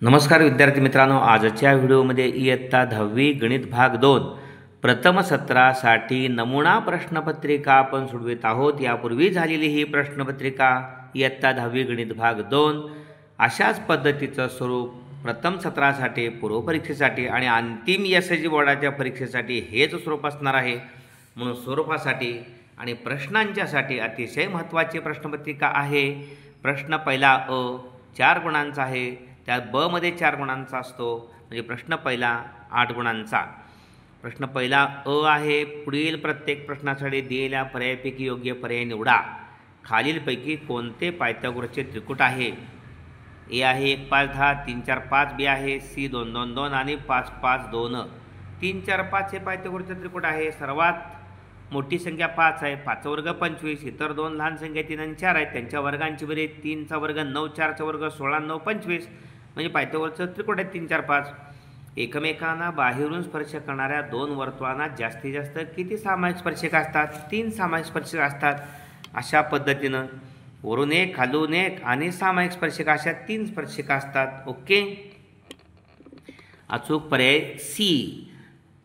नमस्कार विद्यार्थी मित्रांनो, आजच्या व्हिडिओमध्ये इयत्ता 10वी गणित भाग 2 प्रथम सत्रासाठी नमुना प्रश्नपत्रिका आपण सोडवित आहोत। यापूर्वी झालेली ही प्रश्नपत्रिका इयत्ता 10वी गणित भाग 2 अशाच पद्धतीचं स्वरूप प्रथम सत्रासाठी, पूर्वपरीक्षेसाठी आणि अंतिम एसएससी बोर्डाच्या परीक्षेसाठी हेच स्वरूप असणार आहे। म्हणून स्वरूपासाठी आणि प्रश्नांच्यासाठी अतिशय महत्त्वाची प्रश्नपत्रिका आहे। प्रश्न पहिला अ 4 गुणांचा आहे, त्यात ब मध्ये 4 गुणांचा असतो, म्हणजे प्रश्न पहिला 8 गुणांचा। प्रश्न पहिला अ आहे, पुढील प्रत्येक प्रश्नासाठी दिलेल्या पर्यायापैकी योग्य पर्याय निवडा। खालीलपैकी कोणते पायथागोरसचे त्रिकूट आहे? ए आहे 1 5 10, 3 4 5, बी आहे सी 2 2 2 आणि 5 5 2। 3 4 5 हे पायथागोरसचे त्रिकूट आहे। सर्वात मोठी संख्या 5 आहे, 5 वर्ग 25, इतर दोन लहान संख्या 3 आणि 4 आहेत, त्यांच्या वर्गांची बेरीज 3 चा वर्ग 9 4 चा वर्ग 16 9 25, म्हणजे पायथागोरसचं त्रिकूट आहे 3 4 5। एकमेकांना बाहेरून स्पर्श करणाऱ्या दोन वर्तुळांना जास्तीत जास्त किती सामायिक स्पर्शिका असतात? 3 सामायिक स्पर्शिका असतात। अशा पद्धतीनं वरून एक, खालून एक आणि सामायिक स्पर्शिका अशा 3 स्पर्शिका असतात। ओके, अचूक पर्याय सी।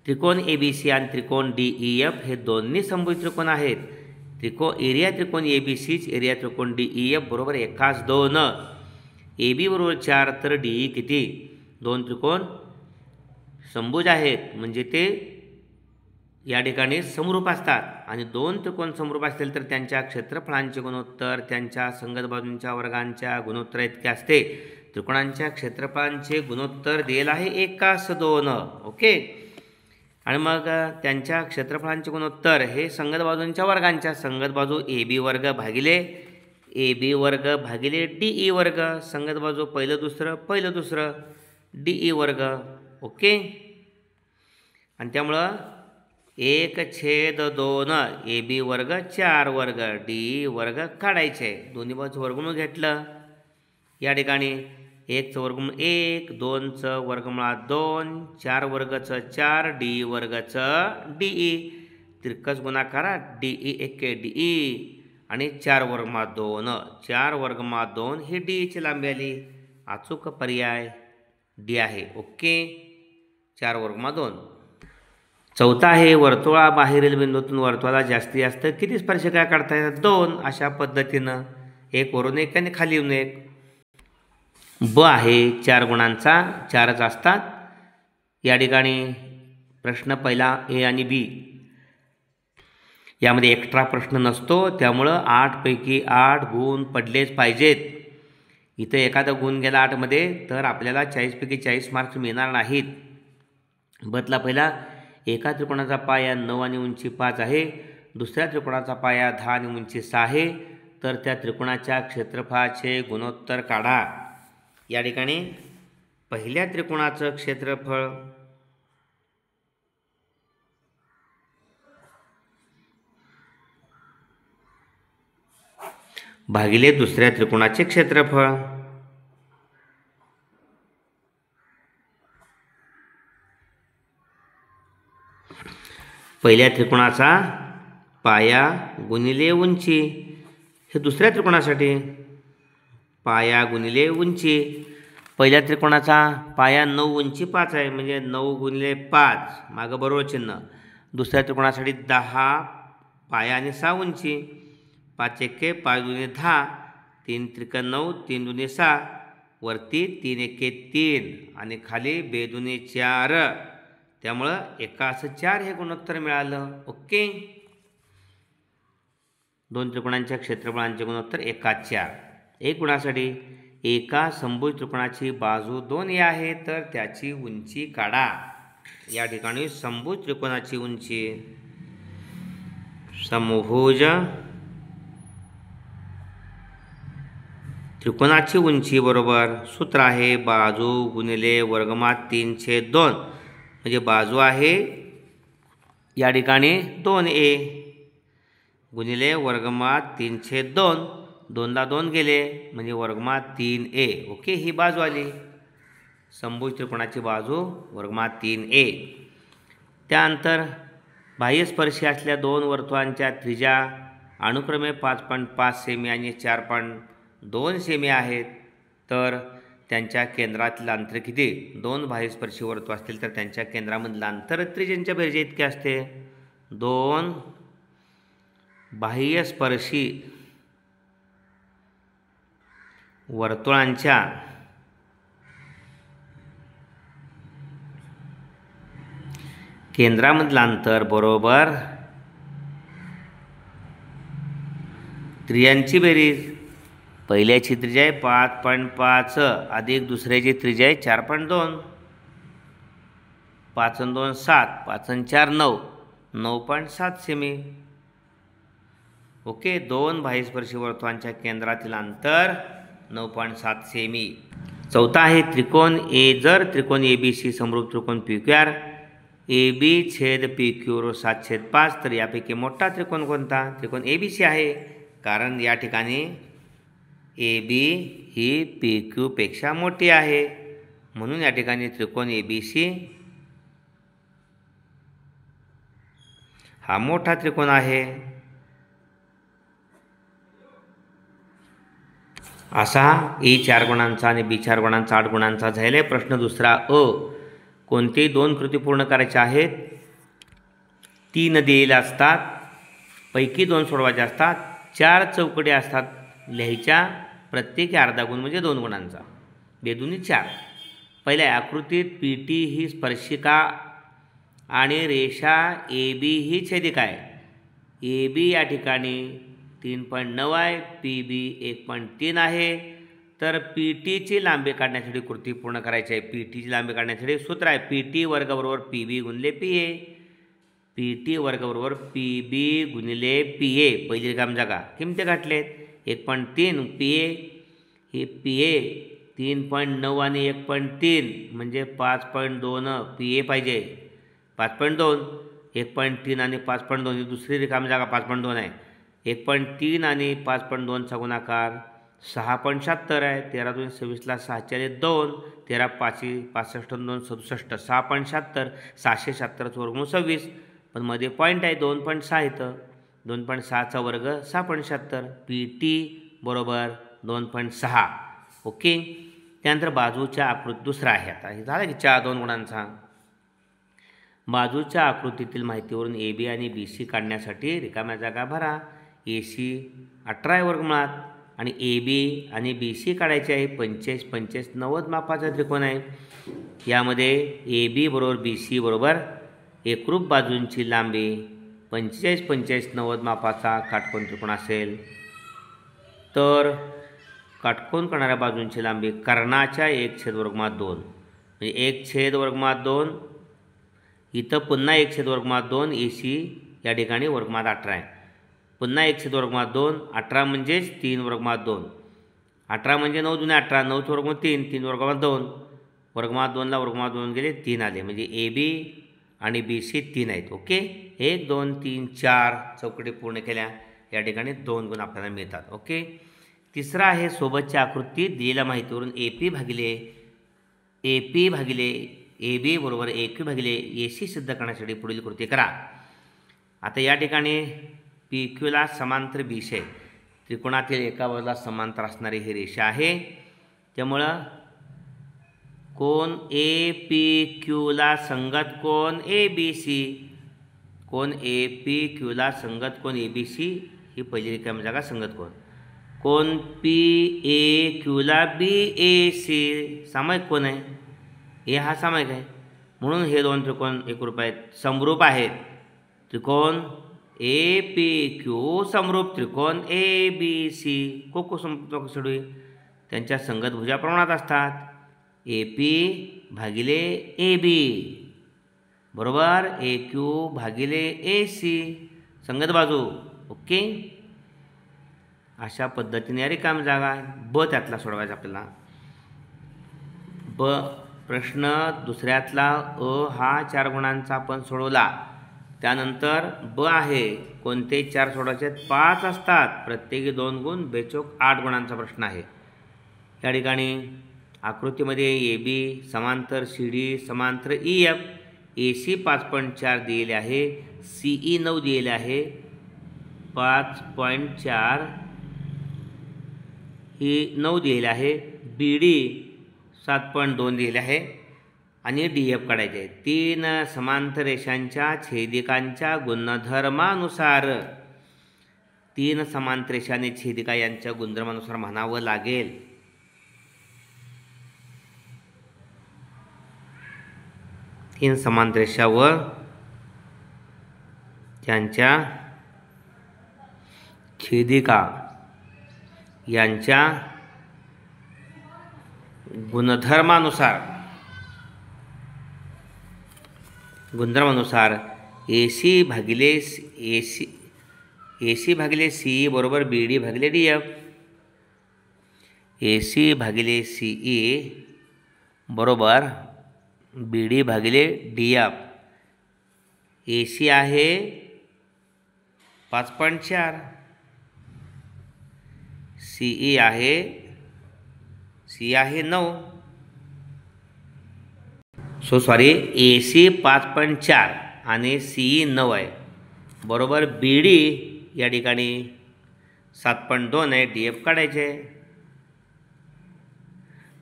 त्रिकोण एबीसी आणि त्रिकोण डीईएफ हे दोन्ही समभुज त्रिकोण आहेत। एरिया त्रिकोण एबीसीच एरिया त्रिकोण डीईएफ बरोबर 1 2। ए बी बरोबर 4 तर डी किती? 2 त्रिकोण समभुज आहेत, म्हणजे ते या ठिकाणी समरूप असतात। आणि 2 त्रिकोण समरूप असतील तर त्यांच्या क्षेत्रफळांचे गुणोत्तर त्यांच्या संगत बाजूंच्या वर्गांच्या गुणोत्तर इतके असते। त्रिकोणांच्या क्षेत्रफळांचे गुणोत्तर दिलेलं आहे 1 2। ओके, आणि मग त्यांच्या क्षेत्रफळांचे गुणोत्तर हे संगत बाजूंच्या वर्गांच्या संगत बाजू ए बी वर्ग भागिले डी वर्ग, संगत बाजू पहिलं दुसरं डी वर्ग। ओके, आणि त्यामुळं 1/2 ए बी वर्ग 4 वर्ग डी वर्ग काढायचे। दोन्ही बाजू वर्गमूळ घेतलं, या ठिकाणी 1चं वर्गमूळ 1, 2चं वर्गमुळात 2, 4 वर्गचं 4, डी वर्गचं डी। तिरकस गुणाकारात डी एके डी आणि 4 वर्गमुळात 2, 4 वर्गमुळात 2 ही डीची लांबी आली। अचूक पर्याय डी आहे। ओके, 4 वर्गमुळात 2। चौथा आहे, वर्तुळाबाहेरील बिंदूतून वर्तुळाला जास्तीत जास्त किती स्पर्शिका काढता येतात? 2। अशा पद्धतीनं एक वरून एक आणि खाली येऊन एक। ब आहे 4 गुणांचा, 4च असतात। या ठिकाणी प्रश्न पहिला ए आणि बी यामध्ये एक्स्ट्रा प्रश्न नसतो, त्यामुळं 8 पैकी 8 गुण पडलेच पाहिजेत। इथं एखादा गुण गेला 8 मध्ये तर आपल्याला 40 पैकी 40 मार्क्स मिळणार नाहीत। बतला पहिला, एका त्रिकोणाचा पाया 9 आणि उंची 5 आहे, दुसऱ्या त्रिकोणाचा पाया 10 आणि उंची 6 आहे, तर त्या त्रिकोणाच्या क्षेत्रफळाचे गुणोत्तर काढा। या ठिकाणी पहिल्या त्रिकोणाचं क्षेत्रफळ भागिले दुसऱ्या त्रिकोणाचे क्षेत्रफळ। पहिल्या त्रिकोणाचा पाया गुणिले उंची, हे दुसऱ्या त्रिकोणासाठी पाया गुणिले उंची। पहिल्या त्रिकोणाचा पाया 9 उंची 5 आहे, म्हणजे 9 गुणिले 5 मागं बरोबर चिन्ह। दुसऱ्या त्रिकोणासाठी 10 पाया आणि 6 उंची, 5 एके 5 दुने 10, 3 त्रिक 9, 3 दुने 6, वरती 3 एके 3 आणि खाली 2 दुने 4, त्यामुळं 1/4 हे गुणोत्तर मिळालं। ओके, 2 त्रिकोणांच्या क्षेत्रफळांचे गुणोत्तर 1/4। एक गुणासाठी एका समभुज त्रिकोणाची बाजू 2 आहे, तर त्याची उंची काढा। या ठिकाणी समभुज त्रिकोणाची उंची, समभुज त्रिकोणाची उंची बरोबर सूत्र आहे बाजू गुणिले वर्गमुळात 3/2, म्हणजे बाजू आहे या ठिकाणी 2a गुणिले वर्गमुळात 3/2, 2 ला 2 गेले म्हणजे वर्गमुळात 3a। ओके, ही बाजू आली समभुज त्रिकोणाची बाजू वर्गमुळात 3a। त्यानंतर बाह्यस्पर्शी असलेल्या दोन वर्तुळांच्या त्रिज्या अनुक्रमे 5.5 सेमी आणि 4.2 सेमी आहेत, तर त्यांच्या केंद्रातील अंतर किती? 2 बाह्यस्पर्शी वर्तुळ असतील तर त्यांच्या केंद्रामधील अंतर त्रिज्यांच्या बेरजे इतके असते. 2 बाह्यस्पर्शी वर्तुळांच्या केंद्रामधलं अंतर बरोबर त्रिज्यांची बेरीज. पहिल्याची त्रिज्या आहे 5.5 अधिक दुसऱ्याची त्रिज्या आहे 4.2. 5 आणि 2 7, 5 आणि 4 9, 9.7 सेमी. ओके, 2 बाह्यस्पर्शी वर्तुळांच्या केंद्रातील अंतर 9.7 सेमी. चौथा आहे त्रिकोण ए. जर त्रिकोण ABC समरूप त्रिकोण PQR AB छेद PQ 7/5 तर यापैकी मोठा त्रिकोण कोणता? त्रिकोण ABC आहे, कारण या ठिकाणी AB ही PQ पेक्षा मोठी आहे, म्हणून या ठिकाणी त्रिकोण ABC हा मोठा त्रिकोण आहे. असा A 4 गुणांचा आणि B 4 गुणांचा 8 गुणांचा झालेला आहे. प्रश्न दुसरा अ. कोणतेही 2 कृती पूर्ण करायच्या आहेत. 3 दिलेल्या असतात, पैकी 2 सोडवायचे असतात. 4 चौकटी असतात लिहायच्या, प्रत्येकी अर्धा गुण म्हणजे 2 गुणांचा, बेदुनी 4. पहिल्या आकृतीत PT ही स्पर्शिका आणि रेषा AB ही छेदिका आहे. AB या ठिकाणी 3.9 आहे, PB 1.3 आहे. तर PTची लांबी काढण्यासाठी कृती पूर्ण करायची आहे. PTची लांबी काढण्यासाठी सूत्र आहे PT वर्ग बरोबर PB गुणिले PA. PT वर्ग बरोबर PB गुणिले PA. पहिली रिकामी जागा किमती गाठलेत. 1.3 PA ही PA 3.9 आणि 1.3 म्हणजे 5.2 PA पाहिजे. 5.2 1.3 आणि 5.2 ही दुसरी रिकामी जागा 5.2 आहे. 1.3 आणि 5.2चा गुणाकार 6.76 आहे. 13 2 26ला 6 2, 13 5 65 2 67, 6.76, 670 वर्ग 26. पण मध्ये पॉईंट आहे 2.6 इथं, 2.6चा वर्ग 6.76. PT बरोबर 2.6. ओके, त्यानंतर बाजूच्या आकृती दुसरा आहे. आता हे झालं की 2 गुणांचा. बाजूच्या आकृतीतील माहितीवरून AB आणि BC काढण्यासाठी रिकाम्या जागा भरा. AC 18 आहे वर्गमुळात आणि AB आणि BC काढायचे आहे. 45 45 90 मापाचा त्रिकोण आहे. यामध्ये AB बरोबर BC बरोबर एकरूप बाजूंची लांबी 45 45 90 मापाचा काटकोन त्रिकोण असेल तर काटकोन करणाऱ्या बाजूंची लांबी कर्णाच्या 1/2 म्हणजे 1/2. इथं पुन्हा 1/2 AC या ठिकाणी वर्गमात 18 आहे. पुन्हा 1/2 18 म्हणजेच 3/2. 18 म्हणजे 9 दुने 18, 9 वर्गमूळ 3, 3/2. वर्गमात 2ला वर्गमात 2 गेले 3 आले, म्हणजे AB आणि BC 3 आहेत. ओके, 1 2 3 4 चौकटी पूर्ण केल्या, या ठिकाणी 2 गुण आपल्याला मिळतात. ओके, तिसरा आहे सोबतच्या आकृतीत दिलेल्या माहितीवरून AP भागिले AB बरोबर AQ भागिले AC सिद्ध करण्यासाठी पुढील कृती करा. आता या ठिकाणी PQला समांतर BC आहे. त्रिकोणातील एका बाजूला समांतर असणारी ही रेषा आहे. त्यामुळं कोन APQला संगत कोन ABC, कोन APQला संगत कोन ABC ही पहिली रिकामी जागा संगत कोन. कोन PAQला BAC सामायिक कोन आहे. हे हा सामायिक आहे, म्हणून हे 2 त्रिकोण एकरूप आहेत, समरूप आहेत. त्रिकोण APQ समरूप त्रिकोण ABC को समरूप सोडवी त्यांच्या संगत भुजा प्रमाणात असतात. AP भागिले AB बरोबर AQ भागिले AC संगत बाजू. ओके, अशा पद्धतीने रिकामी जागा ब त्यातला सोडवायचा आपल्याला. ब प्रश्न दुसऱ्यातला अ हा 4 गुणांचा आपण सोडवला. त्यानंतर ब आहे कोणते 4 सोडवायचे? 5 असतात, प्रत्येकी 2 गुण, बेचोक 8 गुणांचा प्रश्न आहे. या ठिकाणी आकृतीमध्ये AB समांतर CD समांतर EF, AC 5.4 दिलेले आहे, CE 9 दिलेले आहे. 5.4 ही 9 दिलेले आहे. BD 7.2 दिले आहे आणि डी एफ काढायचे आहे. 3 समांतर रेषांच्या छेदिकांच्या गुणधर्मानुसार 3 समांतर रेषा आणि छेदिका यांच्या गुणधर्मानुसार म्हणावं लागेल. तीन समांतर रेषा व त्यांच्या छेदिका यांच्या गुणधर्मानुसार AC भागिले CE बरोबर BD भागिले DF. AC भागिले CE बरोबर BD भागिले DF. AC आहे 5.4, CE आहे 9. AC 5.4 आणि CE 9 आहे बरोबर BD या ठिकाणी 7.2 आहे. DF काढायचे.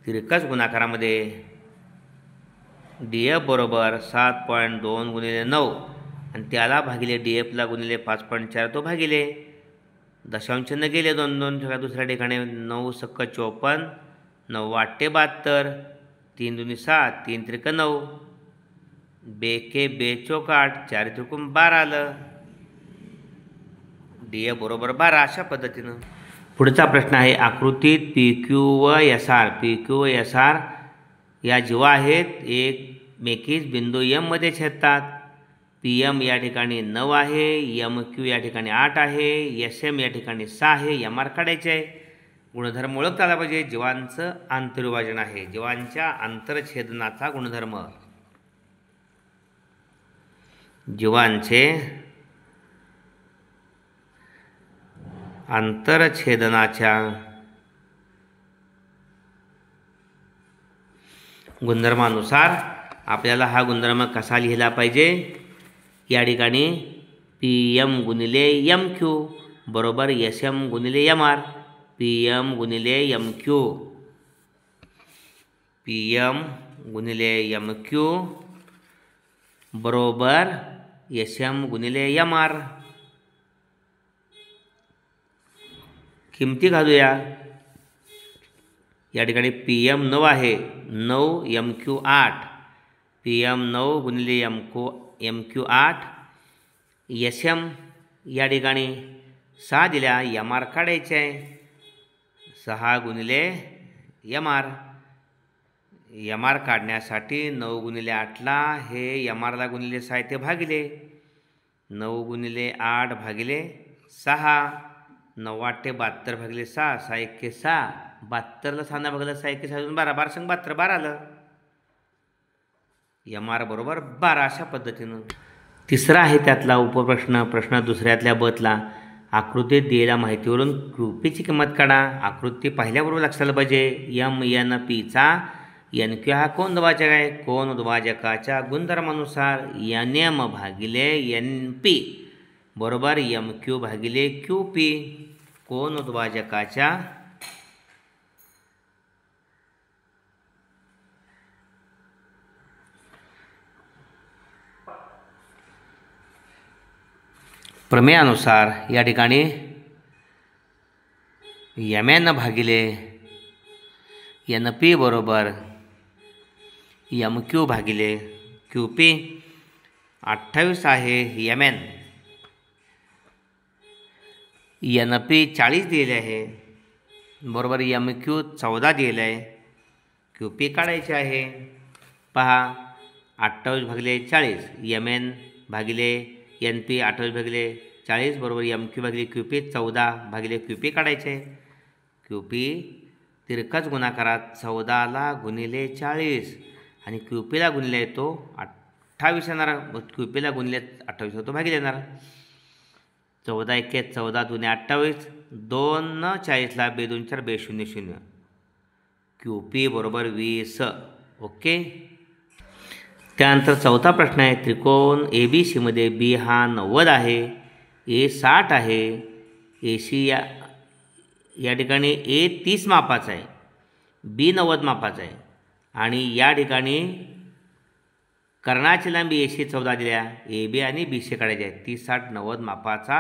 तिरकस गुणाकारामध्ये DF बरोबर 7.2 गुणिले 9 आणि त्याला भागिले DFला गुणिले 5.4 तो भागिले दशांश न गेले 2 ठेवा दुसऱ्या ठिकाणी. 9 सक्क 54, 9 8 72, 3 दूनी 7, 3 त्रिक 9, बेके 2 चौक 8, 4 त्रिकोण 12 आलं. DF बरोबर 12. अशा पद्धतीनं पुढचा प्रश्न आहे. आकृतीत PQ व SR या जीवा आहेत एकमेकीस बिंदू M मध्ये छेदतात. PM या ठिकाणी 9 आहे, MQ या ठिकाणी 8 आहे, SM या ठिकाणी 6 आहे. MR काढायचे आहे. गुणधर्म ओळखता आला पाहिजे. जीवांचं आंतरविभाजन आहे. जीवांच्या आंतरछेदनाचा गुणधर्म. जीवांचे आंतरछेदनाच्या गुणधर्मानुसार आपल्याला हा गुणधर्म कसा लिहिला पाहिजे. या ठिकाणी PM गुणिले MQ बरोबर SM गुणिले MR. PM गुणिले MQ, PM गुणिले MQ बरोबर SM गुणिले MR. किमती घालूया. या ठिकाणी PM 9 आहे, 9 MQ 8, PM 9 गुणिले MQ 8. SM या ठिकाणी 6 दिल्या. MR काढायचे आहे. 6 गुणिले MR. MR काढण्यासाठी 9 गुणिले 8ला हे MRला गुणिले 6 ते भागिले. 9 गुणिले 8 भागिले 6. 9 8 72 भागिले 6, 6 1 6, 72ला 6 भागलं 6 1 6 12, 12 संग 72, 12 आलं. MR बरोबर 12. अशा पद्धतीनं तिसरा आहे त्यातला प्रश्न दुसऱ्यातल्या बतला. आकृतीत दिलेल्या माहितीवरून QPची किंमत काढा. आकृती पाहिल्याबरोबर लक्षात आलं पाहिजे. MNPचा NQ हा कोन दुभाजक आहे. कोन दुभाजकाच्या गुणधर्मानुसार NM भागिले NP बरोबर MQ भागिले QP. कोन दुभाजकाच्या प्रमेयानुसार या ठिकाणी MN भागिले NP बरोबर MQ भागिले QP. 28 आहे MN. NP 40 दिले आहे बरोबर MQ 14 दिले आहे. QP काढायचे आहे. पहा 28 भागिले 40, MN भागिले NP 28 भागिले 40 बरोबर MQ भागिले QP 14 भागिले QP काढायचे. QP तिरकस गुणाकारात 14ला गुणिले 40 आणि QPला गुणिले येतो 28 येणार. QPला गुणिले 28 होतो भागिले येणार. 14 1 14 2 28, 2 40ला 2 2 4 2 0 0. QP बरोबर 20. ओके. त्यानंतर चौथा प्रश्न आहे. त्रिकोण ABC मध्ये B हा 90 आहे, A 60 आहे, AC या ठिकाणी A 30 मापाचा आहे, B 90 मापाचा आहे आणि या ठिकाणी कर्णाची लांबी AC 14 दिल्या, AB आणि BC काढायचे आहे. 30, 60, 90 मापाचा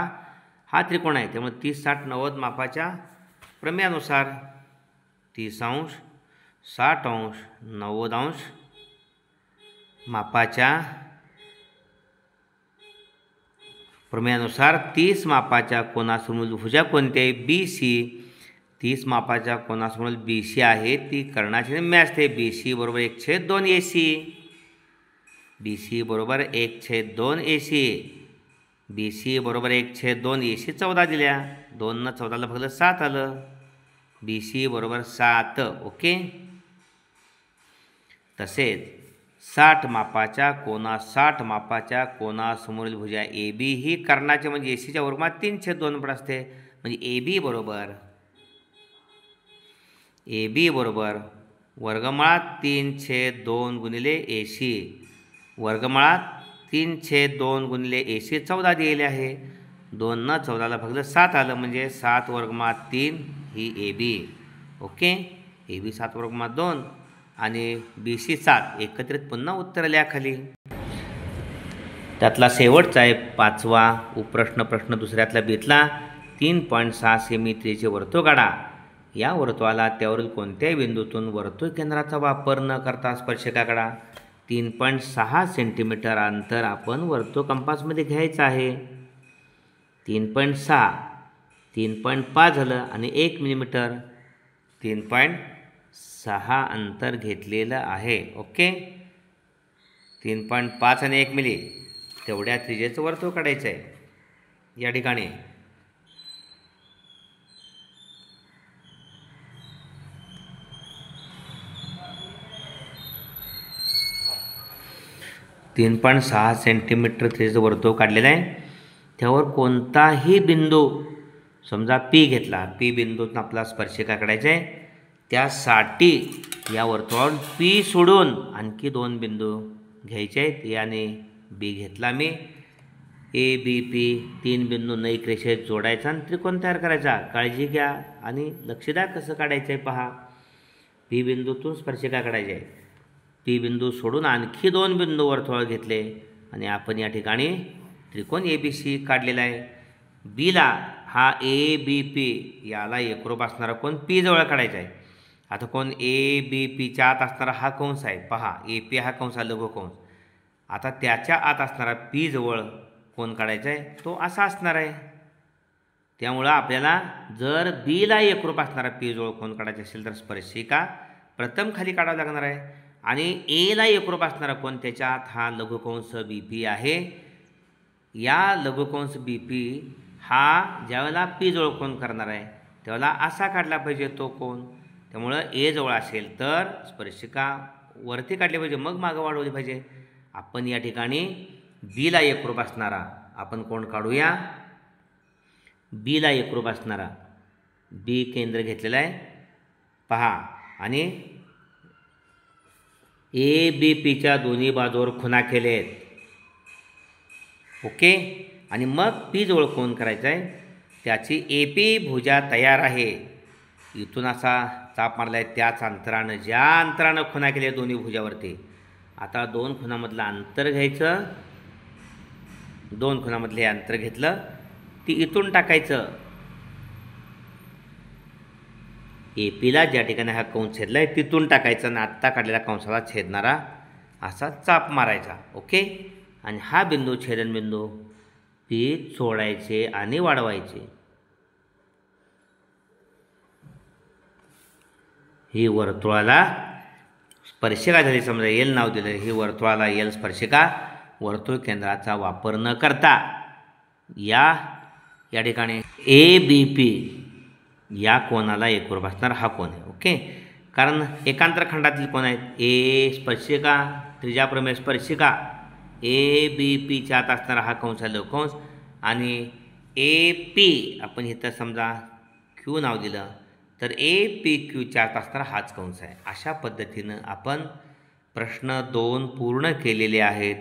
हा त्रिकोण आहे. त्यामुळे 30, 60, 90 मापाच्या प्रमेयानुसार 30 अंश, 60 अंश, 90 अंश मापाच्या प्रमेयानुसार 30 मापाच्या कोनासमोरील भुजा कोणते? BC. 30 मापाच्या कोनासमोरील BC आहे ती कर्णाची निम्मे असते. BC बरोबर 1/2 AC. BC बरोबर 1/2 AC. BC बरोबर 1/2 AC 14 दिल्या. 2 न 14ला भागलं 7 आलं. BC बरोबर 7. ओके. तसेच 60 मापाच्या कोनासमोरील भुजा AB ही कर्णाची म्हणजे ACच्या वर्गमात 3/2 पट असते. म्हणजे AB बरोबर वर्गमुळात 3/2 गुणिले AC. वर्गमुळात 3/2 गुणिले AC 14 दिलेले आहे. 2 न 14ला भागलं 7 आलं. म्हणजे 7 वर्गमुळात 3 ही AB. ओके. AB 7 वर्गमुळात 2 आणि BC 7. एकत्रित पुन्हा उत्तर लिहा खाली. त्यातला शेवटचा आहे 5वा प्रश्न दुसऱ्यातला बीतला. 3.6 सेमी त्रिज्येचे वर्तुळ काढा. या वर्तुळाला त्यावरील कोणत्याही बिंदूतून वर्तुळ केंद्राचा वापर न करता स्पर्शिका काढा. 3.6 सेंटीमीटर अंतर आपण वर्तुळ कंपासमध्ये घ्यायचं आहे. 3.6, 3.5 झालं आणि 1 मिलीमीटर 3.6 अंतर घेतलेलं आहे. ओके. 3.5 आणि 1 मिली तेवढ्या त्रिज्येचं वर्तुळ काढायचं आहे या ठिकाणी. .6 सेंटीमीटर त्रिज्येचं वर्तुळ काढलेलं आहे. त्यावर कोणताही बिंदू समजा P घेतला. P बिंदूतून आपला स्पर्शिका काढायचा आहे. त्यासाठी या वर्तुळावरून P सोडून आणखी 2 बिंदू घ्यायचे आहेत. याने B घेतला मी. ABP 3 बिंदू नैक रेषेत जोडायचा आणि त्रिकोण तयार करायचा. काळजी घ्या आणि लक्ष द्या कसं काढायचं आहे पहा. P बिंदूतून स्पर्शिका काढायची आहे. P बिंदू सोडून आणखी 2 बिंदू वर्तुळ घेतले आणि आपण या ठिकाणी त्रिकोण ABC काढलेला आहे. Bला हा ABP याला एकरूप असणारा कोण P जवळ काढायचा आहे. आता कोण ABPच्या आत असणारा हा कंस आहे पहा. AP हा कंस आहे लघुकंस. आता त्याच्या आत असणारा P जवळ कोण काढायचा आहे तो असा असणार आहे. त्यामुळं आपल्याला जर Bला एकरूप असणारा P जवळ कोण काढायचा असेल तर स्पर्शिका प्रथम खाली काढावं लागणार आहे. आणि Aला एकरूप असणारा कोण त्याच्या आत हा लघुकंस BP आहे. या लघुकंस BP हा ज्यावेळेला P जवळ कोण करणार आहे त्यावेळेला असा काढला पाहिजे तो कोण. त्यामुळं A जवळ असेल तर स्पर्शिका वरती काढली पाहिजे मग मागं वाढवली पाहिजे. आपण या ठिकाणी Bला एकरूप असणारा आपण कोण काढूया. Bला एकरूप असणारा B केंद्र घेतलेला आहे पहा. आणि ABPच्या दोन्ही बाजूवर खुणा केले आहेत. ओके. आणि मग P जवळ कोण करायचा आहे त्याची AP भुजा तयार आहे. इथून असा चाप मारला आहे त्याच अंतरानं ज्या अंतरानं खुणा केल्या दोन्ही भुजावरती. आता 2 खुणामधलं अंतर घ्यायचं. 2 खुणामधलं हे अंतर घेतलं ती इथून टाकायचं. APला ज्या ठिकाणी हा कंस छेदला आहे तिथून टाकायचं आणि आत्ता काढलेल्या कंसाला छेदणारा असा चाप मारायचा. ओके. आणि हा बिंदू छेदनबिंदू P सोडायचे आणि वाढवायचे. ही वर्तुळाला स्पर्शिका झाली. समजा L नाव दिलं. ही वर्तुळाला L स्पर्शिका वर्तुळ केंद्राचा वापर न करता या ठिकाणी ABP या कोणाला एकरूप असणार हा कोण आहे. ओके. कारण एकांतर खंडातील कोण आहेत A स्पर्शिका त्रिज्याप्रमेय स्पर्शिका ABPच्या आत असणारा हा कंस आहे लघुकंस. आणि AP आपण इथं समजा Q नाव दिलं तर APQच्या आत असणारा हाच कंस आहे. अशा पद्धतीनं आपण प्रश्न 2 पूर्ण केलेले आहेत.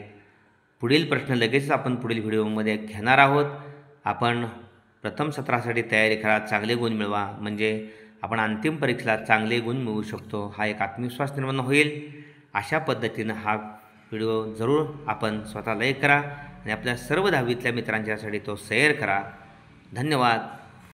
पुढील प्रश्न लगेच आपण पुढील व्हिडिओमध्ये घेणार आहोत. आपण प्रथम सत्रासाठी तयारी करा. चांगले गुण मिळवा म्हणजे आपण अंतिम परीक्षेला चांगले गुण मिळवू शकतो, हा एक आत्मविश्वास निर्माण होईल. अशा पद्धतीनं हा व्हिडिओ जरूर आपण स्वतः लाईक करा आणि आपल्या सर्व 10वीतल्या मित्रांच्यासाठी तो शेअर करा. धन्यवाद.